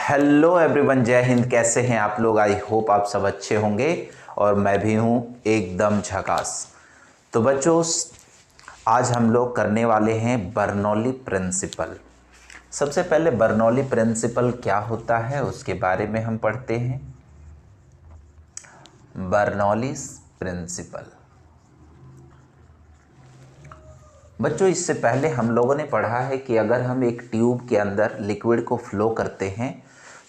Hello everyone, जय हिंद। कैसे हैं आप लोग? आई होप आप सब अच्छे होंगे और मैं भी हूँ एकदम झकास। तो बच्चों, आज हम लोग करने वाले हैं बर्नौली प्रिंसिपल। सबसे पहले बर्नौली प्रिंसिपल क्या होता है उसके बारे में हम पढ़ते हैं। बर्नौलीज प्रिंसिपल बच्चों, इससे पहले हम लोगों ने पढ़ा है कि अगर हम एक ट्यूब के अंदर लिक्विड को फ्लो करते हैं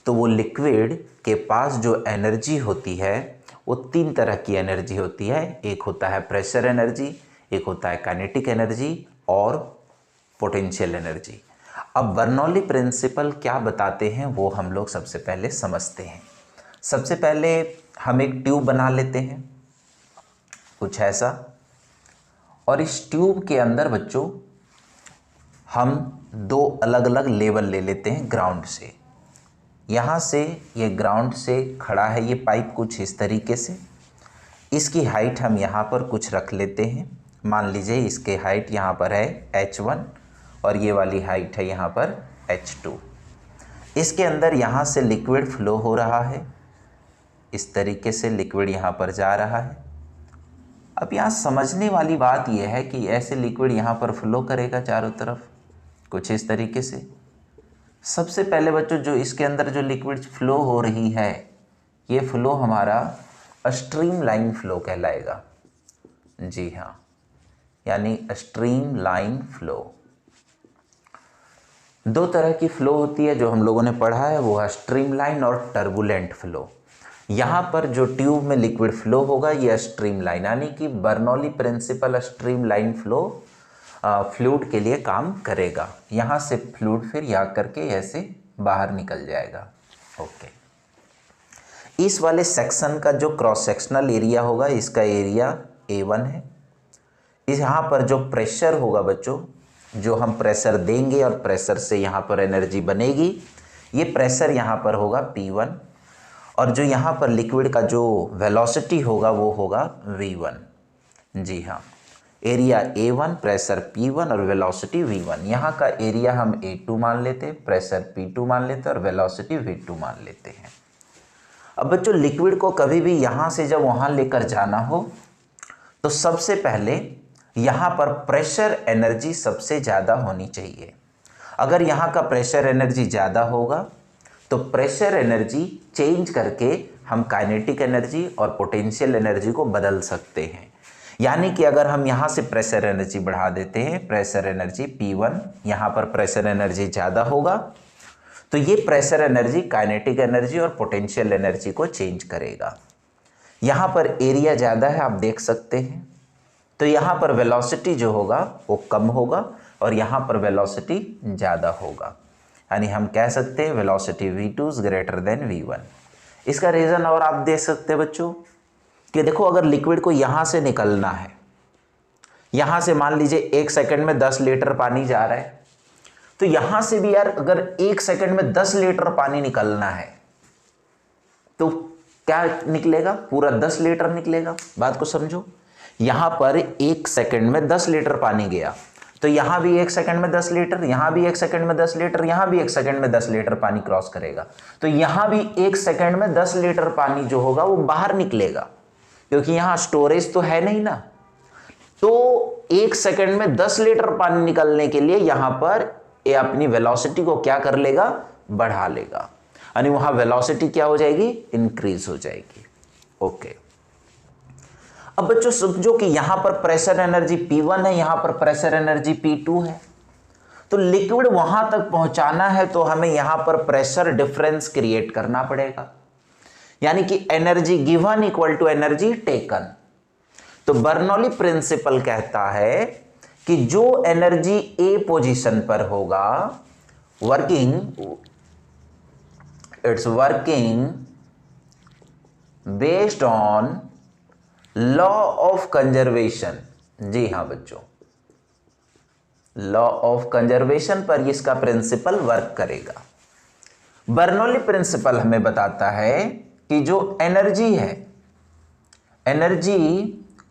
तो वो लिक्विड के पास जो एनर्जी होती है वो तीन तरह की एनर्जी होती है। एक होता है प्रेशर एनर्जी, एक होता है काइनेटिक एनर्जी और पोटेंशियल एनर्जी। अब बर्नौली प्रिंसिपल क्या बताते हैं वो हम लोग सबसे पहले समझते हैं। सबसे पहले हम एक ट्यूब बना लेते हैं कुछ ऐसा, और इस ट्यूब के अंदर बच्चों हम दो अलग अलग लेवल ले लेते हैं ग्राउंड से। यहाँ से ये ग्राउंड से खड़ा है ये पाइप कुछ इस तरीके से। इसकी हाइट हम यहाँ पर कुछ रख लेते हैं। मान लीजिए इसके हाइट यहाँ पर है h1 और ये वाली हाइट है यहाँ पर h2। इसके अंदर यहाँ से लिक्विड फ्लो हो रहा है, इस तरीके से लिक्विड यहाँ पर जा रहा है। अब यहाँ समझने वाली बात यह है कि ऐसे लिक्विड यहाँ पर फ्लो करेगा चारों तरफ कुछ इस तरीके से। सबसे पहले बच्चों, जो इसके अंदर जो लिक्विड फ्लो हो रही है ये फ्लो हमारा स्ट्रीम लाइन फ्लो कहलाएगा। जी हाँ, यानी स्ट्रीम लाइन फ्लो। दो तरह की फ्लो होती है जो हम लोगों ने पढ़ा है, वो है स्ट्रीम लाइन और टर्बुलेंट फ्लो। यहाँ पर जो ट्यूब में लिक्विड फ्लो होगा ये स्ट्रीम लाइन, यानी कि Bernoulli principle streamline flow fluid के लिए काम करेगा। यहाँ से फ्लूइड फिर यहाँ करके ऐसे बाहर निकल जाएगा। ओके, इस वाले सेक्शन का जो क्रॉस सेक्शनल एरिया होगा इसका एरिया A1 है। इस यहाँ पर जो प्रेशर होगा बच्चों, जो हम प्रेशर देंगे और प्रेशर से यहाँ पर एनर्जी बनेगी, ये प्रेशर यहाँ पर होगा P1 और जो यहाँ पर लिक्विड का जो वेलोसिटी होगा वो होगा V1। जी हाँ, एरिया A1, प्रेशर P1 और वेलोसिटी V1। यहाँ का एरिया हम A2 मान लेते हैं, प्रेशर P2 मान लेते हैं और वेलोसिटी V2 मान लेते हैं। अब बच्चों, लिक्विड को कभी भी यहाँ से जब वहाँ लेकर जाना हो तो सबसे पहले यहाँ पर प्रेशर एनर्जी सबसे ज़्यादा होनी चाहिए। अगर यहाँ का प्रेशर एनर्जी ज़्यादा होगा तो प्रेशर एनर्जी चेंज करके हम काइनेटिक एनर्जी और पोटेंशियल एनर्जी को बदल सकते हैं। यानी कि अगर हम यहाँ से प्रेशर एनर्जी बढ़ा देते हैं, प्रेशर एनर्जी P1, यहाँ पर प्रेशर एनर्जी ज़्यादा होगा तो ये प्रेशर एनर्जी काइनेटिक एनर्जी और पोटेंशियल एनर्जी को चेंज करेगा। यहाँ पर एरिया ज़्यादा है, आप देख सकते हैं, तो यहाँ पर वेलोसिटी जो होगा वो कम होगा और यहाँ पर वेलोसिटी ज़्यादा होगा। यानी हम कह सकते हैं velocity V2 is greater than V1। इसका रीज़न और आप देख सकते हैं बच्चों कि देखो, अगर लिक्विड को यहाँ से निकलना है, यहाँ से मान लीजिए 1 सेकंड में 10 लीटर पानी जा रहा है, तो यहाँ से भी यार अगर 1 सेकंड में 10 लीटर पानी निकलना है तो क्या निकलेगा? पूरा 10 लीटर निकलेगा। बात को समझो, यहाँ पर 1 सेकंड में 10 लीटर पानी गया तो यहाँ भी 1 सेकंड में 10 लीटर, यहाँ भी 1 सेकंड में 10 लीटर, यहाँ भी 1 सेकंड में 10 लीटर पानी क्रॉस करेगा। तो यहाँ भी 1 सेकंड में 10 लीटर पानी जो होगा वो बाहर निकलेगा, क्योंकि यहाँ स्टोरेज तो है नहीं ना। तो 1 सेकंड में 10 लीटर पानी निकलने के लिए यहाँ पर ये अपनी वेलोसिटी को क्या कर लेगा? बढ़ा लेगा। यानी वहाँ वेलोसिटी क्या हो जाएगी? इंक्रीज हो जाएगी। ओके, अब बच्चों समझो कि यहाँ पर प्रेशर एनर्जी P1 है, यहाँ पर प्रेशर एनर्जी P2 है। तो लिक्विड वहां तक पहुंचाना है तो हमें यहाँ पर प्रेशर डिफरेंस क्रिएट करना पड़ेगा, यानी कि energy given equal to energy taken. तो बर्नौली प्रिंसिपल कहता है कि जो एनर्जी A पोजीशन पर होगा, it's working based on law of conservation. जी हाँ बच्चों, लॉ ऑफ कंजर्वेशन पर इसका प्रिंसिपल वर्क करेगा। बर्नौली प्रिंसिपल हमें बताता है कि जो एनर्जी है, एनर्जी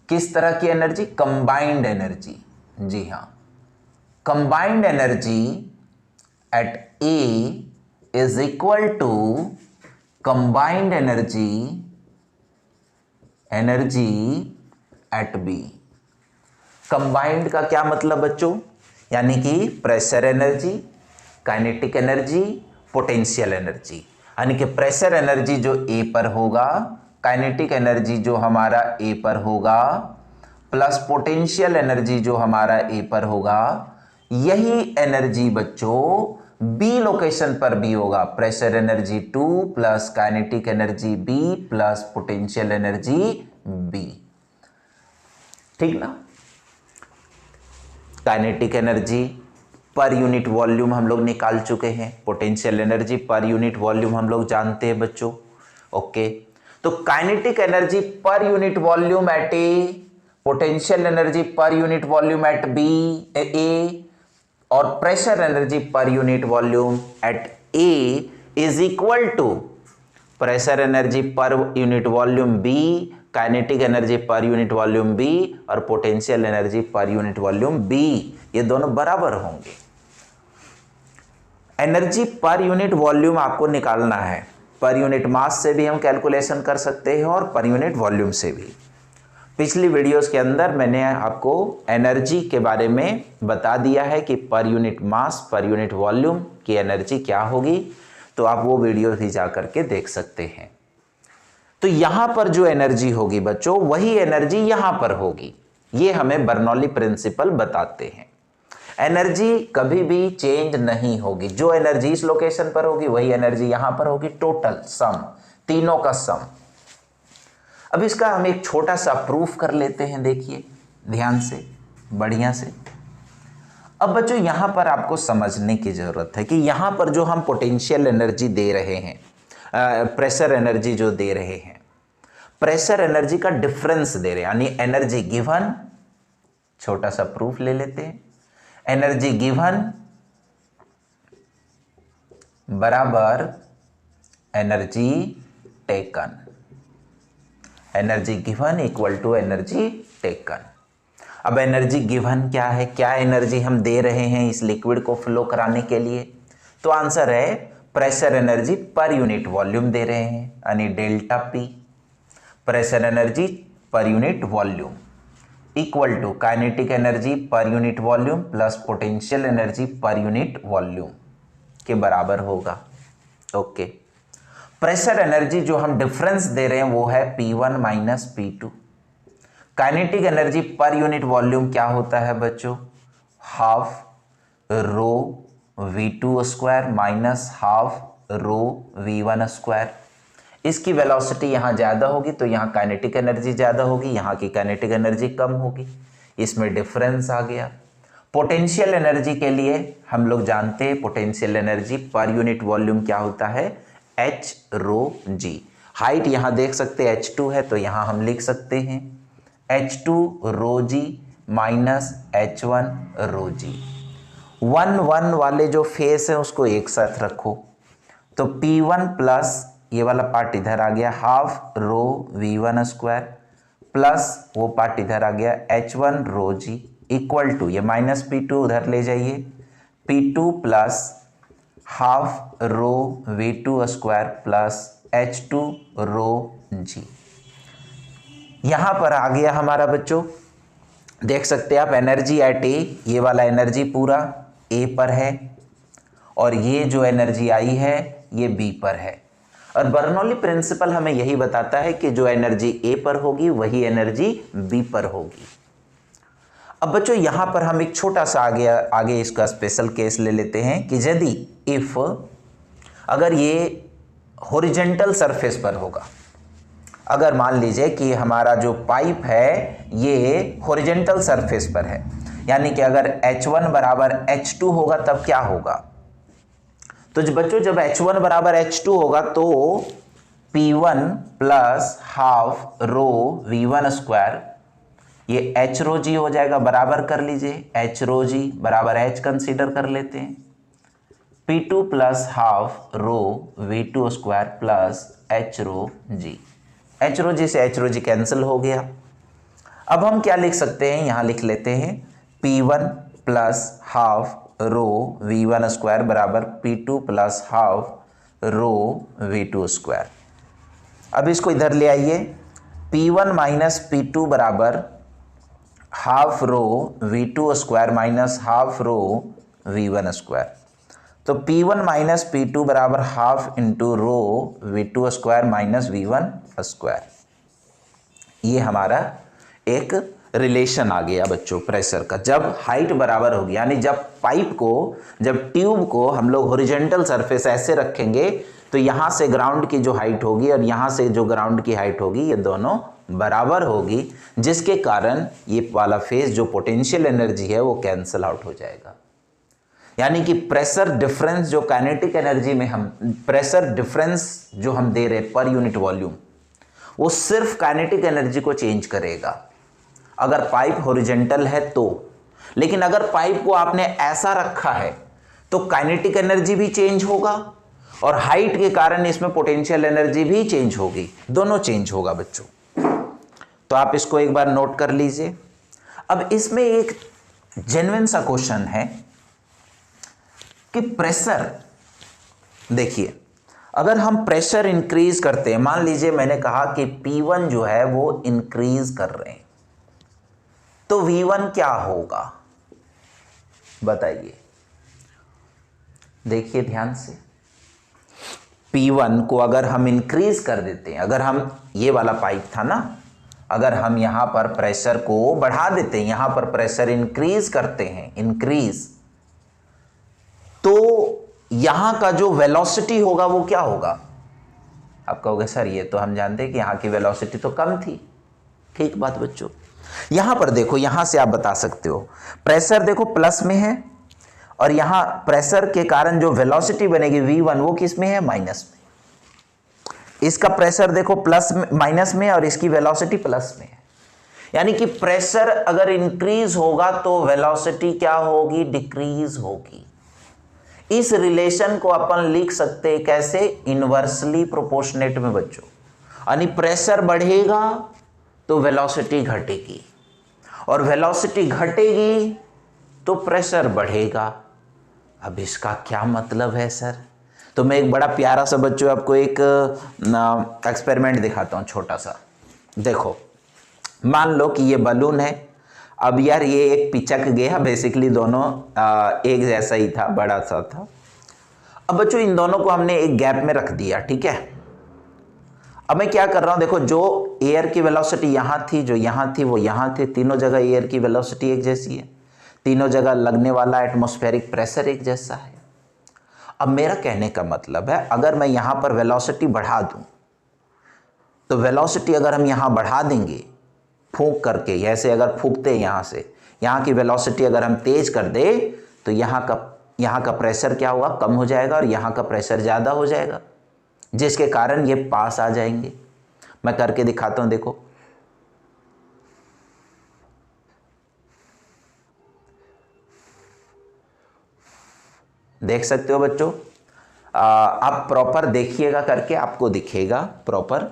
किस तरह की एनर्जी? Combined energy. जी हाँ, combined energy at A is equal to combined energy at B. Combined का क्या मतलब बच्चों, यानी कि pressure energy, kinetic energy, potential energy. यानी कि प्रेशर एनर्जी जो ए पर होगा, काइनेटिक एनर्जी जो हमारा ए पर होगा, प्लस पोटेंशियल एनर्जी जो हमारा ए पर होगा, यही एनर्जी बच्चों बी लोकेशन पर भी होगा। Pressure energy 2 plus kinetic energy B plus potential energy B. ठीक ना। Kinetic energy per unit volume हम लोग निकाल चुके हैं, potential energy per unit volume हम लोग जानते हैं बच्चों। ओके, तो kinetic energy per unit volume at A, potential energy per unit volume at B A, और pressure energy per unit volume at A is equal to pressure energy per unit volume B, kinetic energy per unit volume B और potential energy per unit volume B. ये दोनों बराबर होंगे। Energy per unit volume आपको निकालना है। Per unit mass से भी हम कैलकुलेशन कर सकते हैं और पर यूनिट वॉल्यूम से भी। पिछली वीडियोस के अंदर मैंने आपको एनर्जी के बारे में बता दिया है कि पर यूनिट मास पर यूनिट वॉल्यूम की एनर्जी क्या होगी, तो आप वो वीडियो भी जा करके देख सकते हैं। तो यहां पर जो एनर्जी होगी बच्चों, वही एनर्जी यहां पर होगी। ये हमें बर्नौली प्रिंसिपल बताते हैं। एनर्जी कभी भी चेंज नहीं होगी। जो एनर्जी इस लोकेशन पर होगी वही एनर्जी यहां पर होगी। टोटल सम, तीनों का सम। अब इसका हम एक छोटा सा प्रूफ कर लेते हैं। देखिए ध्यान से, बढ़िया से। अब बच्चों यहां पर आपको समझने की जरूरत है कि यहां पर जो हम पोटेंशियल एनर्जी दे रहे हैं, प्रेशर एनर्जी जो दे रहे हैं, प्रेशर एनर्जी का डिफरेंस दे रहे हैं, यानी एनर्जी गिवन, छोटा सा प्रूफ ले लेते हैं। एनर्जी गिवन बराबर energy taken. Energy given equal to energy taken. अब एनर्जी गिवन क्या है, क्या एनर्जी हम दे रहे हैं इस लिक्विड को फ्लो कराने के लिए, तो आंसर है pressure energy per unit volume दे रहे हैं, यानी delta P. Pressure energy per unit volume equal to kinetic energy per unit volume plus potential energy per unit volume के बराबर होगा। ओके, प्रेशर एनर्जी जो हम डिफरेंस दे रहे हैं वो है P1 minus P2। Kinetic energy per unit volume क्या होता है बच्चों, half rho V2 square minus half rho V1 square. इसकी वेलोसिटी यहाँ ज़्यादा होगी तो यहाँ काइनेटिक एनर्जी ज़्यादा होगी, यहाँ की काइनेटिक एनर्जी कम होगी, इसमें डिफरेंस आ गया। पोटेंशियल एनर्जी के लिए हम लोग जानते हैं potential energy per unit volume क्या होता है, H रो जी। हाइट यहाँ देख सकते हैं H2 है तो यहाँ हम लिख सकते हैं H2 रो जी माइनस H1 रो जी। 1 1 वाले जो फेस है उसको एक साथ रखो तो P1 प्लस ये वाला पार्ट इधर आ गया half rho V1 square plus वो पार्ट इधर आ गया H1 rho g equal to ये माइनस P2 उधर ले जाइए P2 plus half rho V2 square plus H2 rho g. यहां पर आ गया हमारा बच्चों, देख सकते हैं आप एनर्जी एट ए, ये वाला एनर्जी पूरा ए पर है और ये जो एनर्जी आई है ये बी पर है। और बर्नौली प्रिंसिपल हमें यही बताता है कि जो एनर्जी ए पर होगी वही एनर्जी बी पर होगी। अब बच्चों यहां पर हम एक छोटा सा आगे इसका स्पेशल केस ले लेते हैं कि यदि इफ अगर ये हॉरिजॉन्टल सरफेस पर होगा, अगर मान लीजिए कि हमारा जो पाइप है ये हॉरिजॉन्टल सरफेस पर है, यानी कि अगर H1 बराबर H2 होगा तब क्या होगा, तो बच्चों जब H1 बराबर H2 होगा तो P1 plus half rho V1 square ये H रो जी हो जाएगा, बराबर कर लीजिए H रो जी बराबर H कंसीडर कर लेते हैं P2 plus half rho V2 square plus H रो जी। H रो जी से H रो जी कैंसिल हो गया। अब हम क्या लिख सकते हैं, यहाँ लिख लेते हैं P1 plus half rho V1 square बराबर P2 प्लस हाफ रो V2²। अब इसको इधर ले आइए, P1 माइनस P2 बराबर half rho V2² minus half rho V1²। तो P1 माइनस P2 बराबर half into rho V2² minus V1²। ये हमारा एक रिलेशन आ गया बच्चों प्रेशर का। जब हाइट बराबर होगी, यानी जब पाइप को, जब ट्यूब को हम लोग हॉरिजॉन्टल सरफेस ऐसे रखेंगे तो यहाँ से ग्राउंड की जो हाइट होगी और यहाँ से जो ग्राउंड की हाइट होगी ये दोनों बराबर होगी, जिसके कारण ये वाला फेज जो पोटेंशियल एनर्जी है वो कैंसल आउट हो जाएगा। यानी कि प्रेशर डिफरेंस जो काइनेटिक एनर्जी में हम प्रेशर डिफरेंस जो हम दे रहे पर यूनिट वॉल्यूम, वो सिर्फ काइनेटिक एनर्जी को चेंज करेगा अगर पाइप हॉरिजॉन्टल है तो। लेकिन अगर पाइप को आपने ऐसा रखा है तो काइनेटिक एनर्जी भी चेंज होगा और हाइट के कारण इसमें पोटेंशियल एनर्जी भी चेंज होगी, दोनों चेंज होगा बच्चों। तो आप इसको एक बार नोट कर लीजिए। अब इसमें एक जेन्युइन सा क्वेश्चन है कि प्रेशर, देखिए अगर हम प्रेशर इंक्रीज करते हैं, मान लीजिए मैंने कहा कि P1 जो है वो इंक्रीज कर रहे हैं, तो V1 क्या होगा बताइए। देखिए ध्यान से, P1 को अगर हम इंक्रीज कर देते हैं, अगर हम, ये वाला पाइप था ना, अगर हम यहां पर प्रेशर को बढ़ा देते हैं, यहां पर प्रेशर इंक्रीज करते हैं, इंक्रीज, तो यहां का जो वेलोसिटी होगा वो क्या होगा। आप कहोगे सर ये तो हम जानते हैं कि यहां की वेलोसिटी तो कम थी। ठीक बात बच्चों, यहां पर देखो, यहां से आप बता सकते हो प्रेशर देखो प्लस में है और यहां प्रेशर के कारण जो वेलोसिटी बनेगी V1 वो किस में है, माइनस में। इसका प्रेशर देखो प्लस माइनस में और इसकी वेलोसिटी प्लस में है। यानी कि प्रेशर अगर इंक्रीज होगा तो वेलोसिटी क्या होगी, डिक्रीज होगी। इस रिलेशन को अपन लिख सकते हैं कैसे, इनवर्सली प्रोपोर्शनेट में बच्चों। यानी प्रेशर बढ़ेगा तो वेलोसिटी घटेगी और वेलोसिटी घटेगी तो प्रेशर बढ़ेगा। अब इसका क्या मतलब है सर। तो मैं एक बड़ा प्यारा सा बच्चों आपको एक एक्सपेरिमेंट दिखाता हूँ छोटा सा। देखो मान लो कि ये बलून है। अब यार ये एक पिचक गया, बेसिकली दोनों एक जैसा ही था, बड़ा सा था। अब बच्चों इन दोनों को हमने एक गैप में रख दिया, ठीक है। अब मैं क्या कर रहा हूं, देखो जो एयर की वेलोसिटी यहां थी, जो यहां थी वो यहां थी, तीनों जगह एयर की वेलोसिटी एक जैसी है, तीनों जगह लगने वाला एटमॉस्फेरिक प्रेशर एक जैसा है। अब मेरा कहने का मतलब है अगर मैं यहां पर वेलोसिटी बढ़ा दूं, तो वेलोसिटी अगर हम यहां बढ़ा देंगे फूंक करके, ऐसे अगर फूंकते हैं यहां से, यहां की वेलोसिटी अगर हम तेज कर दे तो यहां का प्रेशर क्या होगा, कम हो जाएगा और यहां का प्रेशर ज़्यादा हो जाएगा, जिसके कारण ये पास आ जाएंगे। मैं करके दिखाता हूं, देखो देख सकते हो बच्चों। आप प्रॉपर देखिएगा करके, आपको दिखेगा प्रॉपर।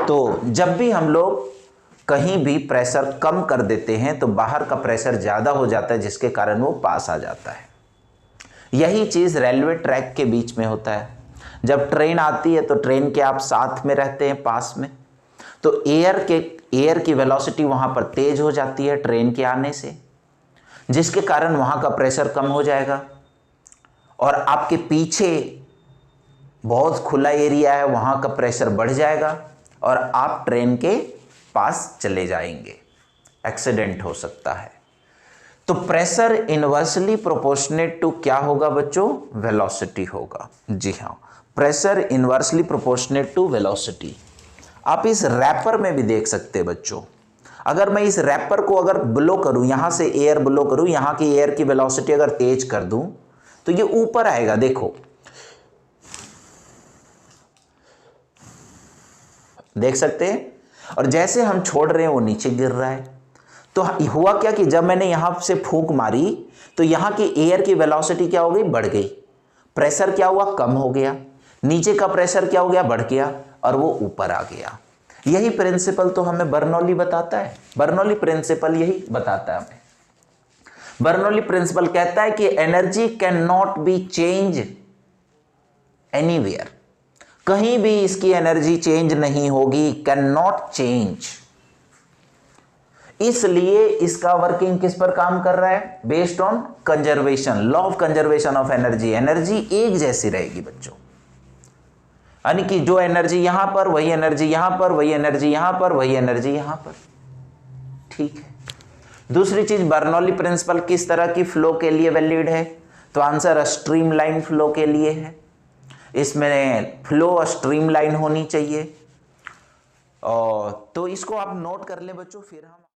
तो जब भी हम लोग कहीं भी प्रेशर कम कर देते हैं तो बाहर का प्रेशर ज़्यादा हो जाता है, जिसके कारण वो पास आ जाता है। यही चीज़ रेलवे ट्रैक के बीच में होता है। जब ट्रेन आती है तो ट्रेन के आप साथ में रहते हैं, पास में, तो एयर की वेलोसिटी वहाँ पर तेज हो जाती है ट्रेन के आने से, जिसके कारण वहाँ का प्रेशर कम हो जाएगा और आपके पीछे बहुत खुला एरिया है, वहाँ का प्रेशर बढ़ जाएगा और आप ट्रेन के पास चले जाएंगे, एक्सीडेंट हो सकता है। तो प्रेशर इनवर्सली प्रोपोर्शनेट टू क्या होगा बच्चों, वेलोसिटी होगा। जी हाँ, pressure inversely proportionate to velocity. आप इस रैपर में भी देख सकते हैं बच्चों। अगर मैं इस रैपर को अगर ब्लो करूं, यहां से एयर ब्लो करूं, यहां की एयर की वेलोसिटी अगर तेज कर दूं तो ये ऊपर आएगा, देखो देख सकते हैं। और जैसे हम छोड़ रहे हैं वो नीचे गिर रहा है। तो हुआ क्या कि जब मैंने यहां से फूंक मारी तो यहां की एयर की वेलोसिटी क्या हो गई, बढ़ गई। प्रेशर क्या हुआ, कम हो गया। नीचे का प्रेशर क्या हो गया, बढ़ गया और वो ऊपर आ गया। यही प्रिंसिपल तो हमें बर्नौली बताता है। बर्नौली प्रिंसिपल यही बताता है हमें। बर्नौली प्रिंसिपल कहता है कि energy can not be change anywhere. कहीं भी इसकी एनर्जी चेंज नहीं होगी, कैन नॉट चेंज। इसलिए इसका वर्किंग किस पर काम कर रहा है? Based on conservation, law of conservation of energy. Energy एक जैसी रहेगी बच्चों, यानी कि जो एनर्जी यहां पर वही एनर्जी यहां पर, वही एनर्जी यहां पर, वही एनर्जी यहां पर। ठीक है। दूसरी चीज, बर्नौली प्रिंसिपल किस तरह की फ्लो के लिए वैलिड है? तो आंसर स्ट्रीमलाइन फ्लो के लिए है। इसमें फ्लो स्ट्रीमलाइन होनी चाहिए। और तो इसको आप नोट कर ले बच्चों, फिर हम